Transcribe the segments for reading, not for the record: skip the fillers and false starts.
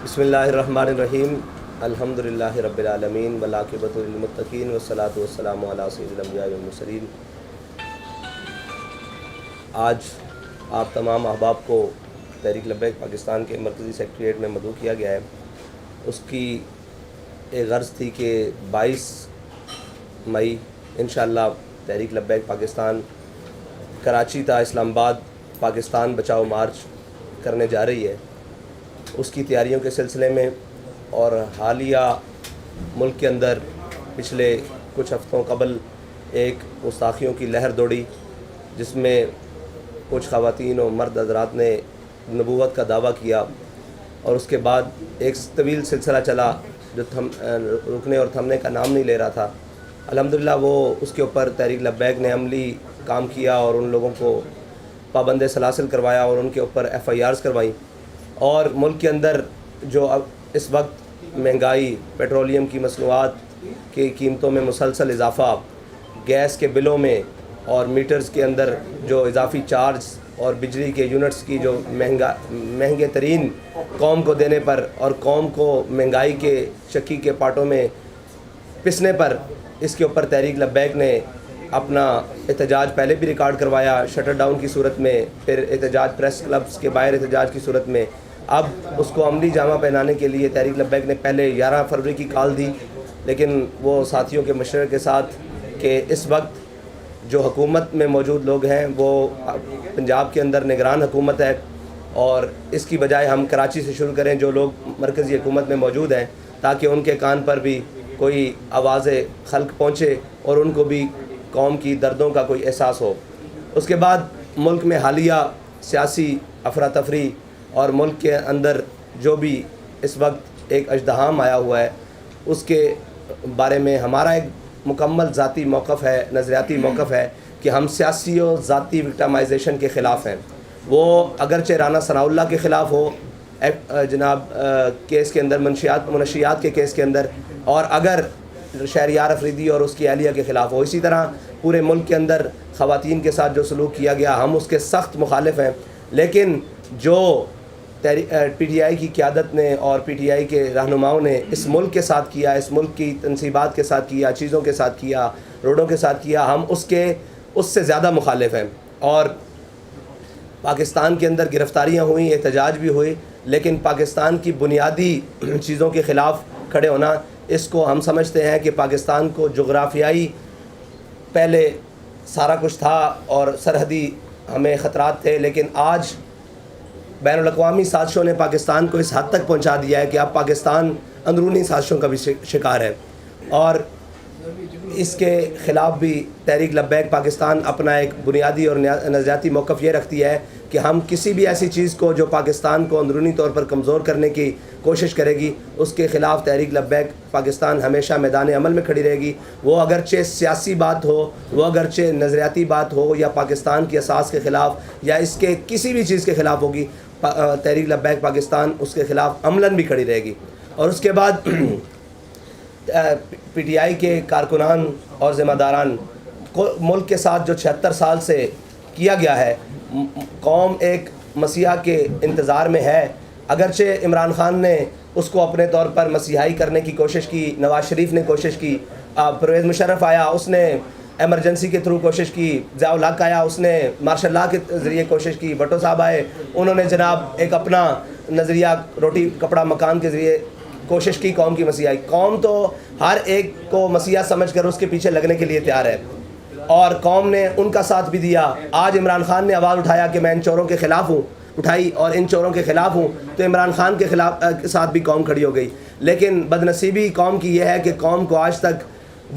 بسم اللہ الرحمن الرحیم الحمدللہ رب العالمین والعاقبۃ للمتقین والصلاۃ والسلام علی سید الانبیاء والمرسلین۔ آج آپ تمام احباب کو تحریک لبیک پاکستان کے مرکزی سیکریٹریٹ میں مدعو کیا گیا ہے۔ اس کی ایک غرض تھی کہ 22 مئی انشاءاللہ تحریک لبیک پاکستان کراچی تا اسلام آباد پاکستان بچاؤ مارچ کرنے جا رہی ہے۔ اس کی تیاریوں کے سلسلے میں اور حالیہ ملک کے اندر پچھلے کچھ ہفتوں قبل ایک گستاخیوں کی لہر دوڑی، جس میں کچھ خواتین و مرد حضرات نے نبوت کا دعویٰ کیا، اور اس کے بعد ایک طویل سلسلہ چلا جو رکنے اور تھمنے کا نام نہیں لے رہا تھا۔ الحمدللہ وہ اس کے اوپر تحریک لبیک نے عملی کام کیا اور ان لوگوں کو پابند سلاسل کروایا اور ان کے اوپر FIRs کروائیں، اور ملک کے اندر جو اب اس وقت مہنگائی، پیٹرولیم کی مصنوعات کی قیمتوں میں مسلسل اضافہ، گیس کے بلوں میں اور میٹرز کے اندر جو اضافی چارج اور بجلی کے یونٹس کی جو مہنگے ترین قوم کو دینے پر اور قوم کو مہنگائی کے چکی کے پاٹوں میں پسنے پر، اس کے اوپر تحریک لبیک نے اپنا احتجاج پہلے بھی ریکارڈ کروایا شٹر ڈاؤن کی صورت میں، پھر احتجاج پریس کلبز کے باہر احتجاج کی صورت میں۔ اب اس کو عملی جامہ پہنانے کے لیے تحریک لبیک نے پہلے 11 فروری کی کال دی، لیکن وہ ساتھیوں کے مشورے کے ساتھ کہ اس وقت جو حکومت میں موجود لوگ ہیں وہ پنجاب کے اندر نگران حکومت ہے، اور اس کی بجائے ہم کراچی سے شروع کریں جو لوگ مرکزی حکومت میں موجود ہیں، تاکہ ان کے کان پر بھی کوئی آواز خلق پہنچے اور ان کو بھی قوم کی دردوں کا کوئی احساس ہو۔ اس کے بعد ملک میں حالیہ سیاسی افراتفری اور ملک کے اندر جو بھی اس وقت ایک اژدہام آیا ہوا ہے، اس کے بارے میں ہمارا ایک مکمل ذاتی موقف ہے، نظریاتی موقف ہے کہ ہم سیاسی و ذاتی وکٹمائزیشن کے خلاف ہیں۔ وہ اگرچہ رانا ثناء اللہ کے خلاف ہو جناب کیس کے اندر، منشیات کے کیس کے اندر، اور اگر شہریار افریدی اور اس کی اہلیہ کے خلاف ہو، اسی طرح پورے ملک کے اندر خواتین کے ساتھ جو سلوک کیا گیا ہم اس کے سخت مخالف ہیں۔ لیکن جو PTI کی قیادت نے اور PTI کے رہنماؤں نے اس ملک کے ساتھ کیا، اس ملک کی تنصیبات کے ساتھ کیا، چیزوں کے ساتھ کیا، روڈوں کے ساتھ کیا، ہم اس سے زیادہ مخالف ہیں۔ اور پاکستان کے اندر گرفتاریاں ہوئیں، احتجاج بھی ہوئی، لیکن پاکستان کی بنیادی چیزوں کے خلاف کھڑے ہونا، اس کو ہم سمجھتے ہیں کہ پاکستان کو جغرافیائی پہلے سارا کچھ تھا اور سرحدی ہمیں خطرات تھے، لیکن آج بین الاقوامی سازشوں نے پاکستان کو اس حد تک پہنچا دیا ہے کہ اب پاکستان اندرونی سازشوں کا بھی شکار ہے، اور اس کے خلاف بھی تحریک لبیک پاکستان اپنا ایک بنیادی اور نظریاتی موقف یہ رکھتی ہے کہ ہم کسی بھی ایسی چیز کو جو پاکستان کو اندرونی طور پر کمزور کرنے کی کوشش کرے گی، اس کے خلاف تحریک لبیک پاکستان ہمیشہ میدان عمل میں کھڑی رہے گی۔ وہ اگرچہ سیاسی بات ہو، وہ اگرچہ نظریاتی بات ہو، یا پاکستان کی اساس کے خلاف یا اس کے کسی بھی چیز کے خلاف ہوگی، تحریک لبیک پاکستان اس کے خلاف عملاً بھی کھڑی رہے گی۔ اور اس کے بعد PTI کے کارکنان اور ذمہ داران کو ملک کے ساتھ جو 76 سال سے کیا گیا ہے، قوم ایک مسیحا کے انتظار میں ہے۔ اگرچہ عمران خان نے اس کو اپنے طور پر مسیحائی کرنے کی کوشش کی، نواز شریف نے کوشش کی، پرویز مشرف آیا اس نے ایمرجنسی کے تھرو کوشش کی، ضیاء الحق آیا اس نے مارشل لا کے ذریعے کوشش کی، بھٹو صاحب آئے انہوں نے جناب ایک اپنا نظریہ روٹی کپڑا مکان کے ذریعے کوشش کی قوم کی مسیحائی۔ قوم تو ہر ایک کو مسیحا سمجھ کر اس کے پیچھے لگنے کے لیے تیار ہے، اور قوم نے ان کا ساتھ بھی دیا۔ آج عمران خان نے آواز اٹھایا کہ میں ان چوروں کے خلاف ہوں، اٹھائی اور ان چوروں کے خلاف ہوں، تو عمران خان کے ساتھ بھی قوم کھڑی ہو گئی۔ لیکن بدنصیبی قوم کی یہ ہے کہ قوم کو آج تک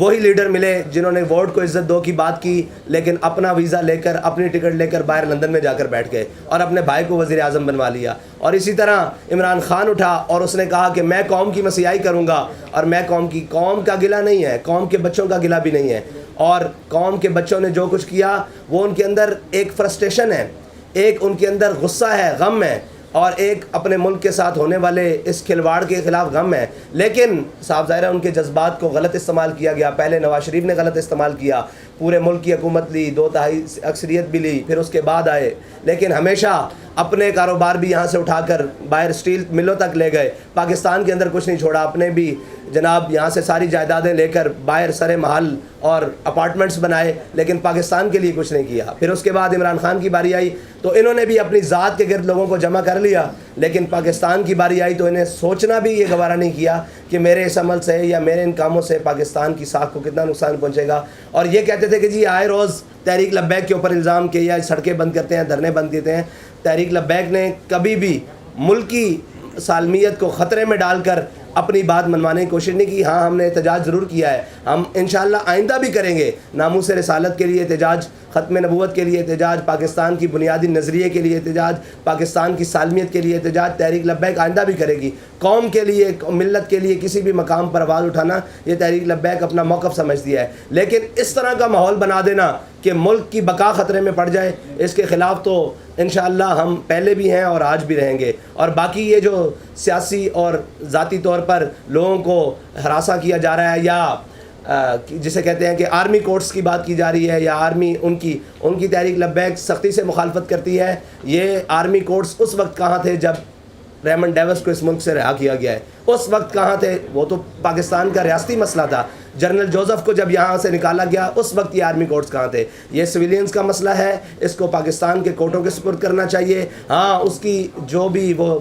وہی لیڈر ملے جنہوں نے ووٹ کو عزت دو کی بات کی، لیکن اپنا ویزا لے کر، اپنی ٹکٹ لے کر باہر لندن میں جا کر بیٹھ گئے اور اپنے بھائی کو وزیر اعظم بنوا لیا۔ اور اسی طرح عمران خان اٹھا اور اس نے کہا کہ میں قوم کی مسیحائی کروں گا، اور میں قوم کا گلہ نہیں ہے، قوم کے بچوں کا گلہ بھی نہیں ہے، اور قوم کے بچوں نے جو کچھ کیا وہ ان کے اندر ایک فرسٹریشن ہے، ایک ان کے اندر غصہ ہے، غم ہے، اور ایک اپنے ملک کے ساتھ ہونے والے اس کھلواڑ کے خلاف غم ہے۔ لیکن صاحب ظاہر ہے ان کے جذبات کو غلط استعمال کیا گیا، پہلے نواز شریف نے غلط استعمال کیا، پورے ملک کی حکومت لی, 2/3 اکثریت بھی لی, پھر اس کے بعد آئے, لیکن ہمیشہ اپنے کاروبار بھی یہاں سے اٹھا کر باہر اسٹیل ملوں تک لے گئے, پاکستان کے اندر کچھ نہیں چھوڑا, اپنے بھی جناب یہاں سے ساری جائیدادیں لے کر باہر سرے محل اور اپارٹمنٹس بنائے, لیکن پاکستان کے لیے کچھ نہیں کیا. پھر اس کے بعد عمران خان کی باری آئی تو انہوں نے بھی اپنی ذات کے گرد لوگوں کو جمع کر لیا, لیکن پاکستان کی باری آئی تو انہیں سوچنا بھی یہ گوارا نہیں کیا کہ میرے اس عمل سے یا میرے ان کاموں سے پاکستان کی ساکھ کو کتنا نقصان پہنچے گا. اور یہ کہتے تھے کہ جی آئے روز تحریک لبیک کے اوپر الزام کہ یا سڑکیں بند کرتے ہیں, دھرنے بند کرتے ہیں. تحریک لبیک نے کبھی بھی ملکی سالمیت کو خطرے میں ڈال کر اپنی بات منوانے کی کوشش نہیں کی. ہاں ہم نے احتجاج ضرور کیا ہے, ہم انشاءاللہ آئندہ بھی کریں گے. ناموس رسالت کے لیے احتجاج, ختم نبوت کے لیے احتجاج, پاکستان کی بنیادی نظریے کے لیے احتجاج, پاکستان کی سالمیت کے لیے احتجاج تحریک لبیک آئندہ بھی کرے گی. قوم کے لیے, ملت کے لیے کسی بھی مقام پر آواز اٹھانا یہ تحریک لبیک اپنا موقف سمجھتی ہے. لیکن اس طرح کا ماحول بنا دینا کہ ملک کی بقا خطرے میں پڑ جائے, اس کے خلاف تو انشاءاللہ ہم پہلے بھی ہیں اور آج بھی رہیں گے. اور باقی یہ جو سیاسی اور ذاتی طور پر لوگوں کو ہراساں کیا جا رہا ہے یا جسے کہتے ہیں کہ آرمی کورٹس کی بات کی جا رہی ہے یا آرمی ان کی تحریک لبیک سختی سے مخالفت کرتی ہے. یہ آرمی کورٹس اس وقت کہاں تھے جب ریمنڈ ڈیوس کو اس ملک سے رہا کیا گیا ہے؟ اس وقت کہاں تھے؟ وہ تو پاکستان کا ریاستی مسئلہ تھا. جنرل جوزف کو جب یہاں سے نکالا گیا اس وقت یہ آرمی کورٹس کہاں تھے؟ یہ سویلینز کا مسئلہ ہے, اس کو پاکستان کے کورٹوں کے سپرد کرنا چاہیے. ہاں اس کی جو بھی وہ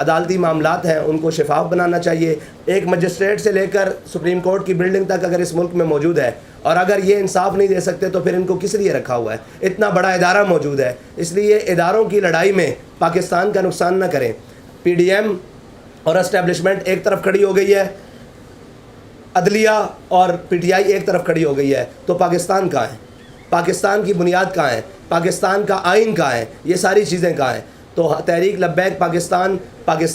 عدالتی معاملات ہیں ان کو شفاف بنانا چاہیے. ایک مجسٹریٹ سے لے کر سپریم کورٹ کی بلڈنگ تک اگر اس ملک میں موجود ہے اور اگر یہ انصاف نہیں دے سکتے تو پھر ان کو کس لیے رکھا ہوا ہے؟ اتنا بڑا ادارہ موجود ہے, اس لیے اداروں کی لڑائی میں پاکستان کا نقصان نہ کریں. پی ڈی ایم اور اسٹیبلشمنٹ ایک طرف کھڑی ہو گئی ہے, عدلیہ اور پی ٹی آئی ایک طرف کھڑی ہو گئی ہے, تو پاکستان کہاں ہے؟ پاکستان کی بنیاد کہاں ہے؟ پاکستان کا آئین کہاں ہے؟ یہ ساری چیزیں کہاں ہیں؟ تو تحریک لبیک پاکستان کے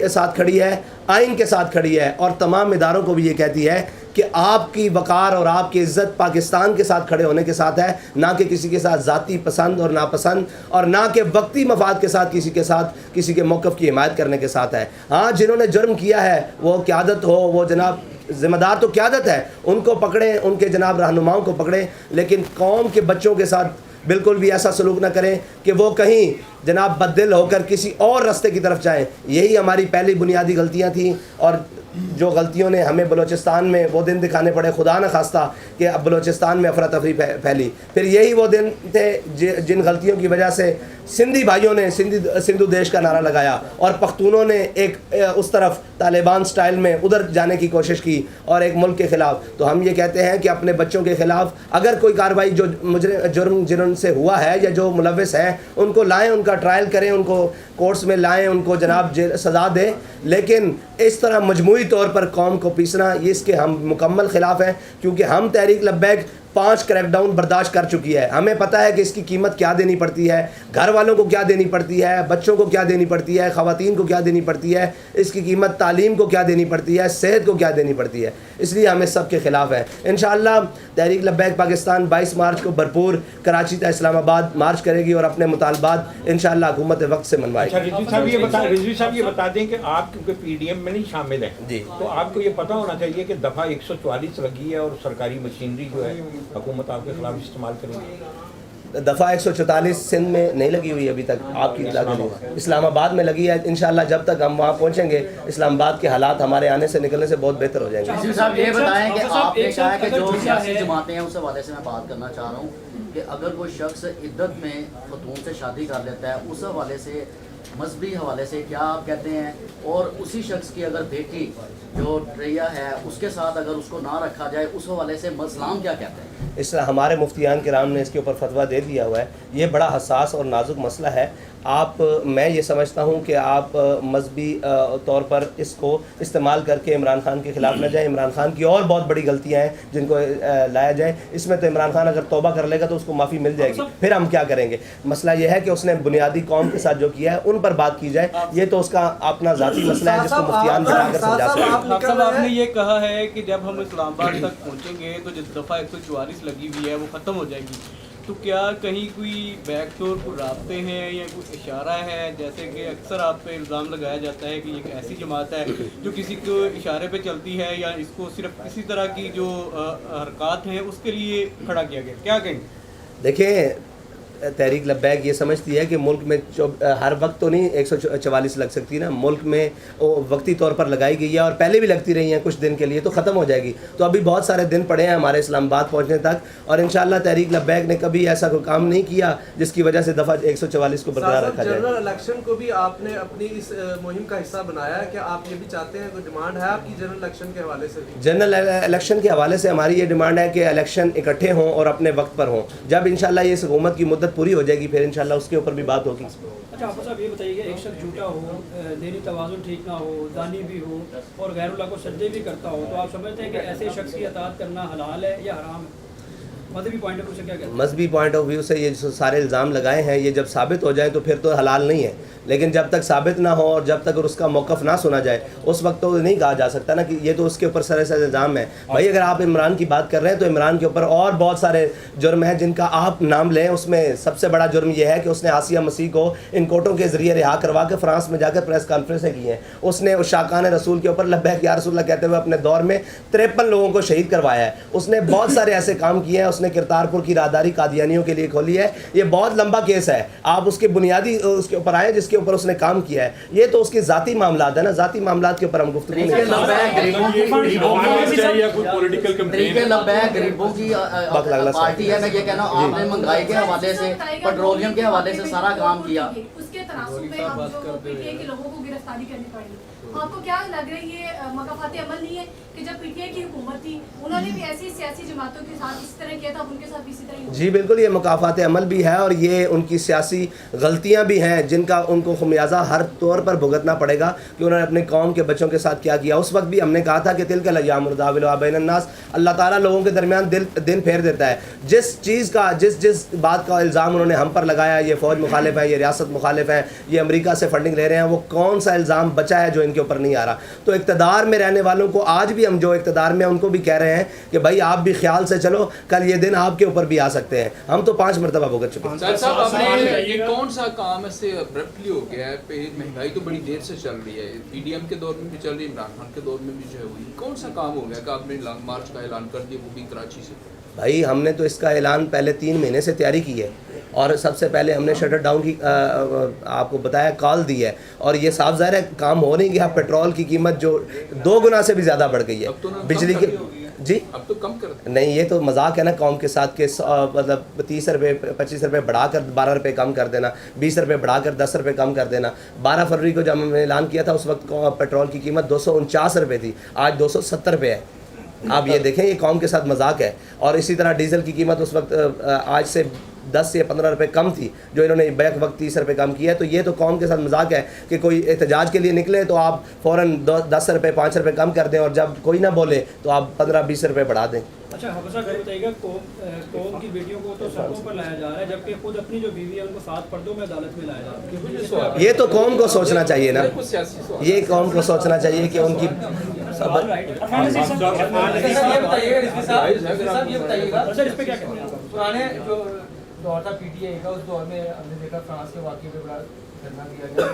ساتھ کھڑی ہے, آئین کے ساتھ کھڑی ہے, اور تمام اداروں کو بھی یہ کہتی ہے کہ آپ کی وقار اور آپ کی عزت پاکستان کے ساتھ کھڑے ہونے کے ساتھ ہے, نہ کہ کسی کے ساتھ ذاتی پسند اور ناپسند, اور نہ کہ وقتی مفاد کے ساتھ کسی کے موقف کی حمایت کرنے کے ساتھ ہے. ہاں جنہوں نے جرم کیا ہے وہ قیادت ہو, وہ جناب ذمہ دار تو قیادت ہے, ان کو پکڑیں, ان کے جناب رہنماؤں کو پکڑیں, لیکن قوم کے بچوں کے ساتھ بالکل بھی ایسا سلوک نہ کریں کہ وہ کہیں جناب بددل ہو کر کسی اور راستے کی طرف جائیں. یہی ہماری پہلی بنیادی غلطیاں تھیں, اور جو غلطیوں نے ہمیں بلوچستان میں وہ دن دکھانے پڑے, خدا نہ خواستہ کہ اب بلوچستان میں افراتفری پھیلی. پھر یہی وہ دن تھے جن غلطیوں کی وجہ سے سندھی بھائیوں نے سندھو دیش کا نعرہ لگایا اور پختونوں نے ایک اس طرف طالبان سٹائل میں ادھر جانے کی کوشش کی اور ایک ملک کے خلاف. تو ہم یہ کہتے ہیں کہ اپنے بچوں کے خلاف اگر کوئی کارروائی جو جرم جنہوں سے ہوا ہے یا جو ملوث ہیں ان کو لائیں, ان کا ٹرائل کریں, ان کو کورٹس میں لائیں, ان کو جناب سزا دیں, لیکن اس طرح مجموعی طور پر قوم کو پیسنا یہ اس کے ہم مکمل خلاف ہیں. کیونکہ ہم تحریک لبیک 5 کریک ڈاؤن برداشت کر چکی ہے, ہمیں پتہ ہے کہ اس کی قیمت کیا دینی پڑتی ہے, گھر والوں کو کیا دینی پڑتی ہے, بچوں کو کیا دینی پڑتی ہے, خواتین کو کیا دینی پڑتی ہے, اس کی قیمت تعلیم کو کیا دینی پڑتی ہے, صحت کو کیا دینی پڑتی ہے. اس لیے ہمیں سب کے خلاف ہے. انشاءاللہ تحریک لبیک پاکستان 22 مارچ کو بھرپور کراچی تا اسلام آباد مارچ کرے گی اور اپنے مطالبات انشاءاللہ حکومت وقت سے منوائے گی. رضوی صاحب یہ بتا دیں کہ آپ کیونکہ پی ڈی ایم میں نہیں شامل ہیں جی, تو آپ کو یہ پتہ ہونا چاہیے کہ دفعہ 144 لگی ہے اور سرکاری مشینری جو ہے حکومت آپ کے خلاف استعمال کریں گی. دفعہ 144 سندھ میں نہیں لگی ہوئی ابھی تک, آپ کی اطلاع کے لیے اسلام آباد میں لگی ہے. انشاءاللہ جب تک ہم وہاں پہنچیں گے اسلام آباد کے حالات ہمارے آنے سے نکلنے سے بہت بہتر ہو جائیں گے. صاحب یہ بتائیں کہ آپ نے کہا کہ جو سیاسی جماعتیں ہیں اس حوالے سے میں بات کرنا چاہ رہا ہوں کہ اگر کوئی شخص عدت میں خاتون سے شادی کر لیتا ہے اس حوالے سے مذہبی حوالے سے کیا آپ کہتے ہیں, اور اسی شخص کی اگر بیٹی جو ٹریا ہے اس کے ساتھ اگر اس کو نہ رکھا جائے اس حوالے سے اسلام کیا کہتے ہیں؟ اس طرح ہمارے مفتیان کرام نے اس کے اوپر فتویٰ دے دیا ہوا ہے. یہ بڑا حساس اور نازک مسئلہ ہے. میں یہ سمجھتا ہوں کہ آپ مذہبی طور پر اس کو استعمال کر کے عمران خان کے خلاف نہ جائیں. عمران خان کی اور بہت بڑی غلطیاں ہیں جن کو لایا جائے. اس میں تو عمران خان اگر توبہ کر لے گا تو اس کو معافی مل جائے گی, پھر ہم کیا کریں گے. مسئلہ یہ ہے کہ اس نے بنیادی قوم کے ساتھ جو کیا ہے ان پر بات کی جائے. یہ تو اس کا اپنا ذاتی مسئلہ ہے جس کو مفتیان بنا کر سمجھا سکتے ہیں. آپ نے یہ کہا ہے کہ جب ہم اسلام آباد تک پہنچیں گے تو جس دفعہ 144 لگی ہوئی ہے وہ ختم ہو جائے گی, تو تو کیا کہیں کوئی بیک ڈور کو رابطے ہیں یا کوئی اشارہ ہے؟ جیسے کہ اکثر آپ پہ الزام لگایا جاتا ہے کہ ایک ایسی جماعت ہے جو کسی کو اشارے پہ چلتی ہے یا اس کو صرف کسی طرح کی جو حرکات ہیں اس کے لیے کھڑا کیا گیا، کیا کہیں؟ دیکھیں تحریک لبیک یہ سمجھتی ہے کہ ملک میں ہر وقت تو نہیں 144 لگ سکتی نا، ملک میں وقتی طور پر لگائی گئی ہے اور پہلے بھی لگتی رہی ہیں کچھ دن کے لیے، تو ختم ہو جائے گی. تو ابھی بہت سارے دن پڑے ہیں ہمارے اسلام آباد پہنچنے تک، اور انشاءاللہ تحریک لبیک نے کبھی ایسا کوئی کام نہیں کیا جس کی وجہ سے دفعہ 144 کو برقرار رکھا جائے. جنرل الیکشن کو بھی آپ نے اپنی اس مہم کا حصہ بنایا ہے، کہ آپ یہ بھی چاہتے ہیں، کوئی ڈیمانڈ ہے آپ کی جنرل الیکشن کے حوالے سے بھی؟ جنرل الیکشن کے حوالے سے ہماری یہ ڈیمانڈ ہے کہ الیکشن اکٹھے ہوں اور اپنے وقت پر ہوں. جب انشاءاللہ یہ حکومت کی مدت پوری ہو جائے گی پھر انشاءاللہ اس کے اوپر بھی بات ہوگی. اچھا حافظ صاحب یہ بتائیے کہ ایک شخص جھوٹا ہو، دینی توازن ٹھیک نہ ہو، زانی بھی ہو اور غیر اللہ کو سجدے بھی کرتا ہو، تو آپ سمجھتے ہیں کہ ایسے شخص کی اطاعت کرنا حلال ہے یا حرام ہے؟ مذہبی پوائنٹ آف ویو سے کیا کہتے ہیں؟ مذہبی پوائنٹ آف ویو سے یہ جو سارے الزام لگائے ہیں یہ جب ثابت ہو جائے تو پھر تو حلال نہیں ہے، لیکن جب تک ثابت نہ ہو اور جب تک اس کا موقف نہ سنا جائے اس وقت تو نہیں کہا جا سکتا نا کہ یہ تو اس کے اوپر سراسر الزام ہے. بھائی اگر آپ عمران کی بات کر رہے ہیں تو عمران کے اوپر اور بہت سارے جرم ہیں جن کا آپ نام لیں. اس میں سب سے بڑا جرم یہ ہے کہ اس نے آسیہ مسیح کو ان کوٹوں کے ذریعے رہا کروا کے فرانس میں جا کر پریس کانفرنسیں کی ہیں. اس نے شاقان رسول کے اوپر لبیک یا رسول اللہ کہتے ہوئے اپنے دور میں 53 لوگوں کو شہید کروایا ہے. اس نے بہت سارے ایسے کام کیے ہیں. اس نے کرتارپور کی راہداری قادیانیوں کے لیے کھولی ہے. یہ بہت لمبا کیس ہے، آپ اس کے بنیادی اس کے اوپر آئیں جس کے اوپر اس نے کام کیا ہے. یہ تو اس کے ذاتی معاملات ہیں نا، ذاتی معاملات کے اوپر ہم گفتگو نہیں کرتے. غریبوں کی پارٹی ہے. میں یہ کہنا ہوں آپ نے مہنگائی کے حوالے سے، پیٹرولیم کے حوالے سے سارا کام کیا. اس کے تناسب میں اب جو پی ٹی آئی کے لوگوں کو گرفتاری کرنی پڑی، آپ کو کیا لگ رہا ہے یہ مکافاتی عمل نہیں ہے کہ جب پی ٹی آئی کی حکومت تھی انہوں نے بھی ایسی سیاسی جماعتوں کے ساتھ اس طرح کیا تھا، ان کے ساتھ بھی اسی طرح ہی؟ جی بالکل، یہ مکافات عمل بھی ہے اور یہ ان کی سیاسی غلطیاں بھی ہیں جن کا ان کو خمیازہ ہر طور پر بھگتنا پڑے گا کہ انہوں نے اپنے قوم کے بچوں کے ساتھ کیا کیا. اس وقت بھی ہم نے کہا تھا کہ تلک الایام نداولها بین الناس، اللہ تعالیٰ لوگوں کے درمیان دن پھیر دیتا ہے. جس چیز کا جس بات کا الزام انہوں نے ہم پر لگایا، یہ فوج مخالف ہے، یہ ریاست مخالف ہے، یہ امریکہ سے فنڈنگ لے رہے ہیں، وہ کون سا الزام بچا ہے جو ان کے اوپر نہیں آ رہا. تو اقتدار میں رہنے والوں کو آج بھی ہم جو اقتدار میں ان کو بھی کہہ رہے ہیں کہ بھائی آپ بھی خیال سے چلو، کل یہ دن آپ کے اوپر بھی آ سکتے ہیں. ہم تو 5 مرتبہ بھگت چکے ہیں. یہ کون سا کام اس سے ابرپٹلی ہو گیا ہے؟ مہنگائی تو بڑی دیر سے چل رہی ہے، پی ڈی ایم کے دور میں بھی چل رہی ہے، عمران خان کے دور میں بھی جو ہے ہوئی. کون سا کام ہو گیا کہ آپ نے لانگ مارچ کا اعلان کر دیا، وہ بھی کراچی سے؟ بھائی ہم نے تو اس کا اعلان پہلے 3 مہینے سے تیاری کی ہے اور سب سے پہلے ہم نے شٹر ڈاؤن کی آپ کو بتایا کال دی ہے، اور یہ صاف ظاہر ہے کام ہو نہیں گیا. پیٹرول کی قیمت جو 2 گنا سے بھی زیادہ بڑھ گئی ہے. بجلی کی جی اب تو کم کر نہیں، یہ تو مذاق ہے نا قوم کے ساتھ کہ مطلب 30 روپے 25 روپے بڑھا کر 12 روپے کم کر دینا، 20 روپے بڑھا کر 10 روپے کم کر دینا. 12 فروری کو جب ہم نے اعلان کیا تھا اس وقت پیٹرول کی قیمت 249 روپے تھی، آج 270 روپے ہے. آپ یہ دیکھیں یہ قوم کے ساتھ مذاق ہے. اور اسی طرح ڈیزل کی قیمت اس وقت آج سے 10 یا 15 روپے کم تھی جو انہوں نے بیک وقت 30 روپے کم کیا ہے. تو یہ تو قوم کے ساتھ مذاق ہے کہ کوئی احتجاج کے لیے نکلے تو آپ فوراً 10 روپے 5 روپے کم کر دیں اور جب کوئی نہ بولے تو آپ 15-20 روپے بڑھا دیں. اچھا حافظ صاحب بتائیے گا، قوم کی بیٹیوں کو تو سڑکوں پر لایا جا رہا ہے جبکہ خود اپنی جو بیوی ہے ان کو 7 پردوں میں عدالت میں لایا جا رہا ہے. یہ تو قوم کو سوچنا چاہیے نا، یہ قوم کو سوچنا چاہیے کہ ان کی پرانے جو دور تھا پی ٹی آئی کا، اس دور میں ہم نے دیکھا فرانس کے واقعے پہ بڑا دھرنا دیا گیا.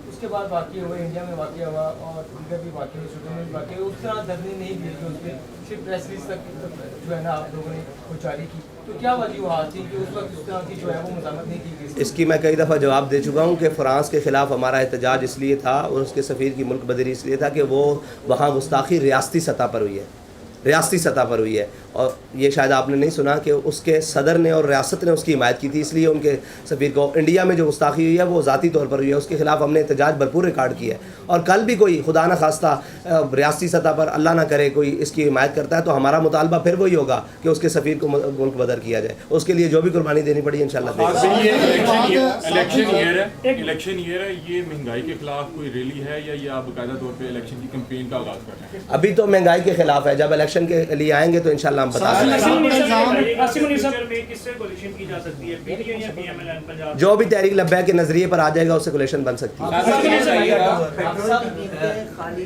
اس کے بعد واقعہ ہوا، انڈیا میں واقعہ ہوا اور دیگر بھی واقعے چھوٹے میں واقعے. اس طرح دھرنے نہیں دیے گئے، اس پہ صرف پریس ریلیز تک جو ہے نا آپ لوگوں نے وہ جاری کی. تو کیا وجوہات تھی کہ اس وقت اس طرح کی جو ہے وہ مذمت نہیں کی گئی؟ اس کی میں کئی دفعہ جواب دے چکا ہوں کہ فرانس کے خلاف ہمارا احتجاج اس لیے تھا اور اس کے سفیر کی ملک بدری اس لیے تھا کہ وہ وہاں گستاخی ریاستی سطح پر ہوئی ہے، ریاستی سطح پر ہوئی ہے. اور یہ شاید آپ نے نہیں سنا کہ اس کے صدر نے اور ریاست نے اس کی حمایت کی تھی، اس لیے ان کے سفیر کو. انڈیا میں جو گستاخی ہوئی ہے وہ ذاتی طور پر ہوئی ہے، اس کے خلاف ہم نے احتجاج بھرپور ریکارڈ کیا ہے. اور کل بھی کوئی خدا نہ خواستہ ریاستی سطح پر اللہ نہ کرے کوئی اس کی حمایت کرتا ہے تو ہمارا مطالبہ پھر وہی ہوگا کہ اس کے سفیر کو ملک بدر کیا جائے. اس کے لیے جو بھی قربانی دینی پڑی انشاءاللہ دے گا. الیکشن ایئر ہے، یہ مہنگائی کے خلاف کوئی ریلی ہے یا یہ آپ باقاعدہ طور پہ الیکشن کی کمپین کا آغاز کر رہے ہیں؟ ابھی تو مہنگائی کے خلاف ہے، جب الیکشن کے لیے آئیں گے تو انشاءاللہ ہم بتا دیں گے. جو بھی تحریک لبیک کے نظریے پر آ جائے گا اس سے کولیشن بن سکتی ہے. خالی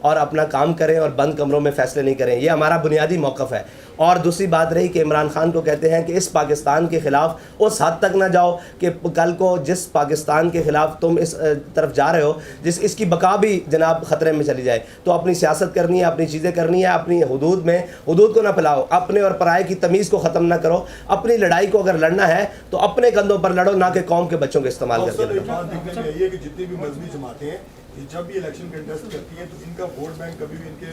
اور اپنا کام کریں اور بند کمروں میں فیصلے نہیں کریں. یہ ہمارا بنیادی موقف ہے. اور دوسری بات رہی کہ عمران خان کو کہتے ہیں کہ اس پاکستان کے خلاف اس حد تک نہ جاؤ کہ کل کو جس پاکستان کے خلاف تم اس طرف جا رہے ہو اس کی بقا بھی جناب خطرے میں چلی جائے. تو اپنی سیاست کرنی ہے, اپنی چیزیں کرنی ہے, اپنی حدود کو نہ پھیلاؤ, اپنے اور پرائے کی تمیز کو ختم نہ کرو. اپنی لڑائی کو اگر لڑنا ہے تو اپنے کندھوں پر لڑو, نہ کہ قوم کے بچوں کے استعمال کر کے لڑو. کہ جتنی بھی مذہبی جماعتیں ہیں جب بھی الیکشن کنٹیسٹ کرتی ہیں تو ان کا ووٹ بینک کبھی بھی ان کے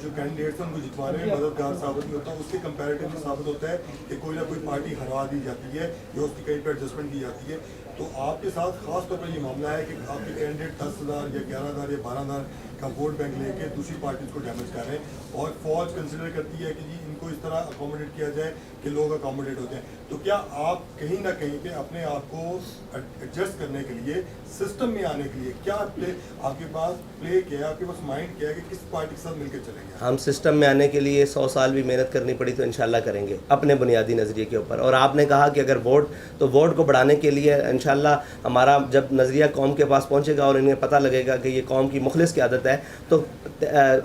جو کینڈیڈیٹس ہیں ان کو جتوانے میں مددگار ثابت نہیں ہوتا. اس کے کمپیریٹیولی ثابت ہوتا ہے کہ کوئی نہ کوئی پارٹی ہروا دی جاتی ہے یا اس کی کہیں پہ ایڈجسٹمنٹ کی جاتی ہے. تو آپ کے ساتھ خاص طور پر یہ معاملہ ہے کہ آپ کے کینڈیڈیٹ 10,000 یا 11,000 یا 12,000 کا ووٹ بینک لے کے دوسری پارٹیز کو ڈیمیج کر رہے ہیں اور فوج کنسیڈر کرتی ہے کہ جی ان کو اس طرح اکوموڈیٹ کیا جائے کہ لوگ اکوموڈیٹ ہوتے ہیں. تو کیا آپ کہیں نہ کہیں پہ اپنے آپ کو ایڈجسٹ کرنے کے لیے, سسٹم میں آنے کے لیے کیا آپ کے پاس پلے کیا, آپ کے پاس مائنڈ کیا کہ کس پارٹی کے ساتھ مل کے چلیں گے؟ ہم سسٹم میں آنے کے لیے 100 سال بھی محنت کرنی پڑی تو انشاءاللہ کریں گے اپنے بنیادی نظریے کے اوپر. اور آپ نے کہا کہ اگر ووٹ کو بڑھانے کے لیے انشاءاللہ ہمارا جب نظریہ قوم کے پاس پہنچے گا اور انہیں پتہ لگے گا کہ یہ قوم کی مخلص کی عادت ہے تو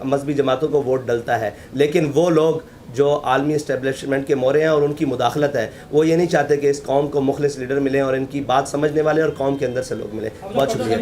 مذہبی جماعتوں کو ووٹ ڈلتا ہے. لیکن وہ لوگ جو عالمی اسٹیبلشمنٹ کے مورے ہیں اور ان کی مداخلت ہے, وہ یہ نہیں چاہتے کہ اس قوم کو مخلص لیڈر ملیں اور ان کی بات سمجھنے والے اور قوم کے اندر سے لوگ ملیں. بہت شکریہ.